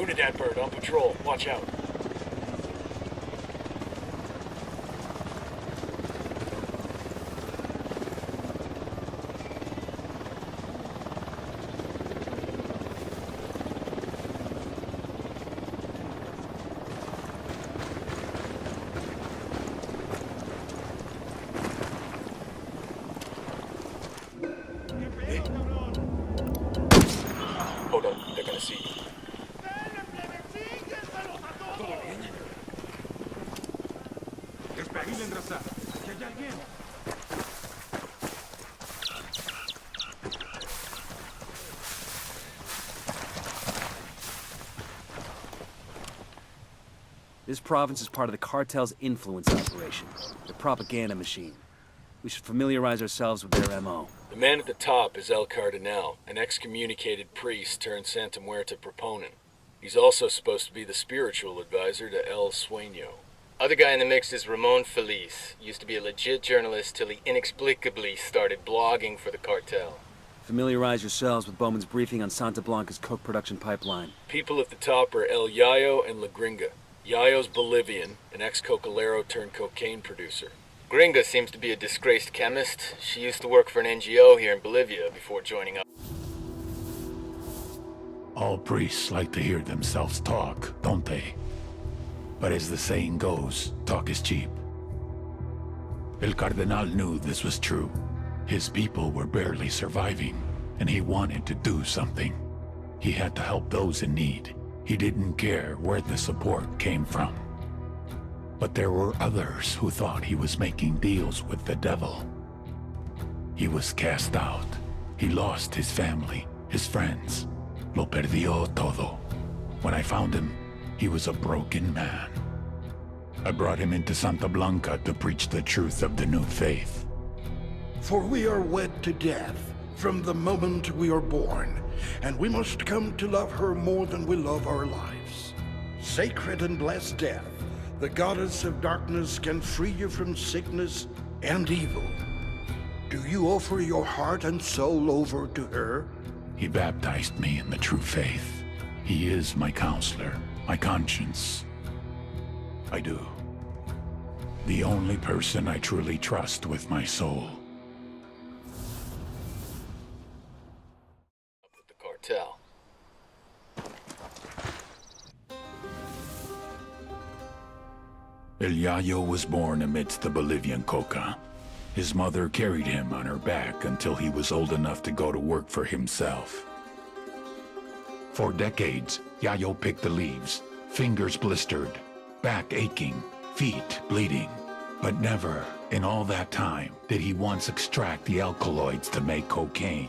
Wounded that bird, on patrol. Watch out. Hold on, they're gonna see you. This province is part of the cartel's influence operation, the propaganda machine. We should familiarize ourselves with their MO. The man at the top is El Cardinal, an excommunicated priest turned Santa Muerta proponent. He's also supposed to be the spiritual advisor to El Sueño. Other guy in the mix is Ramon Feliz. Used to be a legit journalist till he inexplicably started blogging for the cartel. Familiarize yourselves with Bowman's briefing on Santa Blanca's coke production pipeline. People at the top are El Yayo and La Gringa. Yayo's Bolivian, an ex-cocalero turned cocaine producer. Gringa seems to be a disgraced chemist. She used to work for an NGO here in Bolivia before joining up. All priests like to hear themselves talk, don't they? But as the saying goes, talk is cheap. El Cardenal knew this was true. His people were barely surviving, and he wanted to do something. He had to help those in need. He didn't care where the support came from. But there were others who thought he was making deals with the devil. He was cast out. He lost his family, his friends. Lo perdió todo. When I found him, he was a broken man. I brought him into Santa Blanca to preach the truth of the new faith. For we are wed to death from the moment we are born, and we must come to love her more than we love our lives. Sacred and blessed death, the goddess of darkness can free you from sickness and evil. Do you offer your heart and soul over to her? He baptized me in the true faith. He is my counselor, my conscience. I do. The only person I truly trust with my soul. With the cartel. El Yayo was born amidst the Bolivian coca. His mother carried him on her back until he was old enough to go to work for himself. For decades, Yayo picked the leaves, fingers blistered, back aching, feet bleeding. But never, in all that time, did he once extract the alkaloids to make cocaine.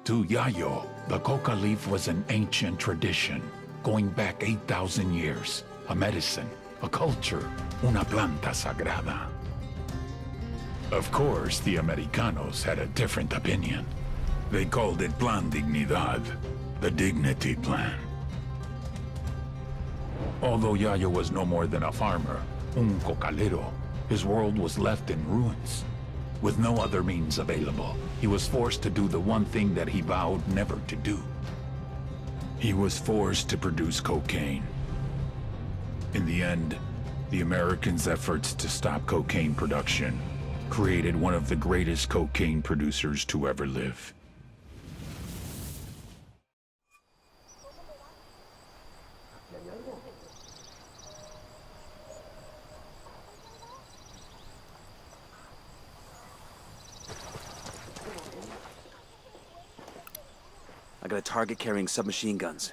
To Yayo, the coca leaf was an ancient tradition, going back 8,000 years, a medicine, a culture, una planta sagrada. Of course, the Americanos had a different opinion. They called it Plan Dignidad, the dignity plan. Although Yayo was no more than a farmer, un cocalero, his world was left in ruins. With no other means available, he was forced to do the one thing that he vowed never to do. He was forced to produce cocaine. In the end, the Americans' efforts to stop cocaine production created one of the greatest cocaine producers to ever live. I got a target carrying submachine guns.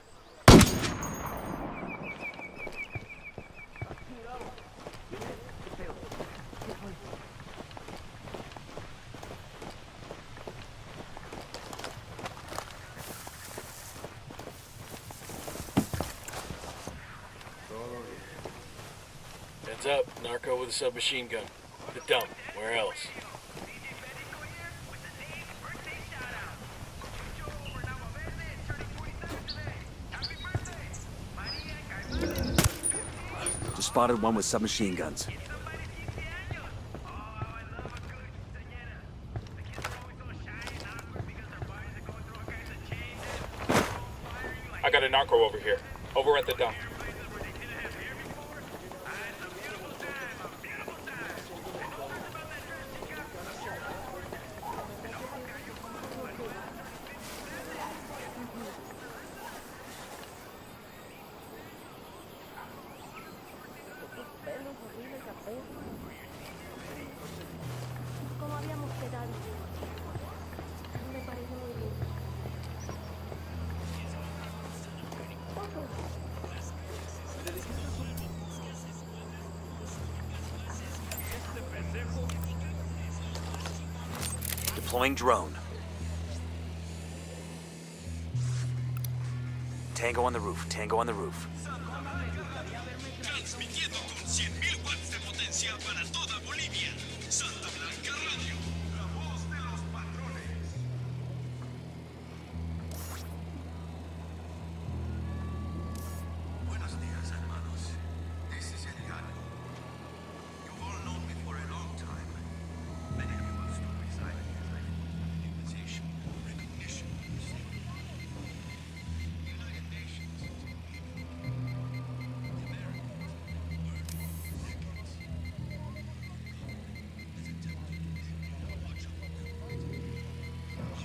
Heads up, narco with a submachine gun. The dump. Where else? Just spotted one with submachine guns. I got a narco over here. Over at the dump. ¿Cómo habíamos quedado? Me parece muy bien. Deploying drone. Tango on the roof. Tango on the roof. Transmitiendo con 100.000 watts de potencia para toda Bolivia. Santa Blanca Radio. La voz de los patrones. Buenos días, hermanos. This is Elian. You've all known me for a long time. Many of you have stories I have invitation, recognition, United Nations.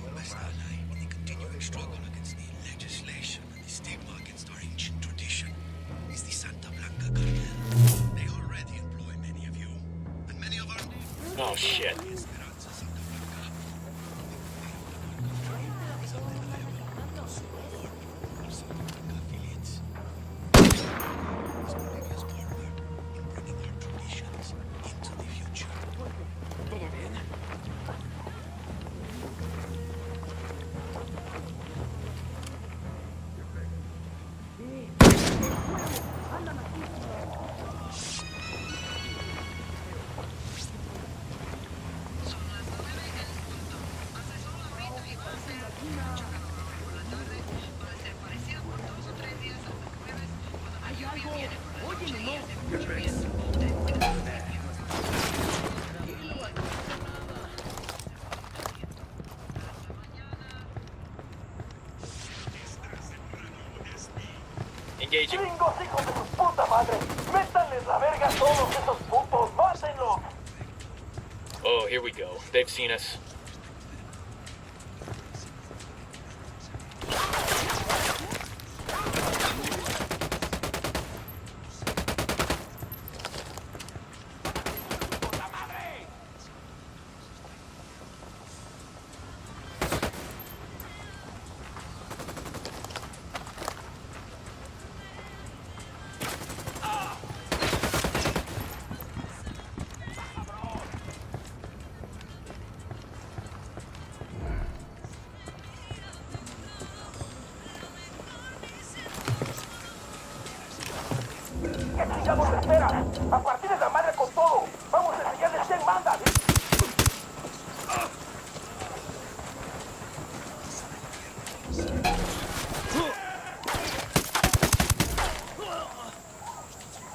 Our best ally in the continuing struggle against the legislation and the state against our ancient tradition is the Santa Blanca cartel. They already employ many of you, and many of our Oh shit. Esperanza Santa Blanca. Is undeniable. Support our Santa Blanca affiliates. Is Bolivia's partner in bringing our traditions into the future. Todo bien. Engaging. ¡Gringos, hijos de su puta madre! ¡Métanles la verga a todos esos putos! ¡Mátenlos! Oh, here we go. They've seen us. ¡Que chingamos esperan! ¡Aparta!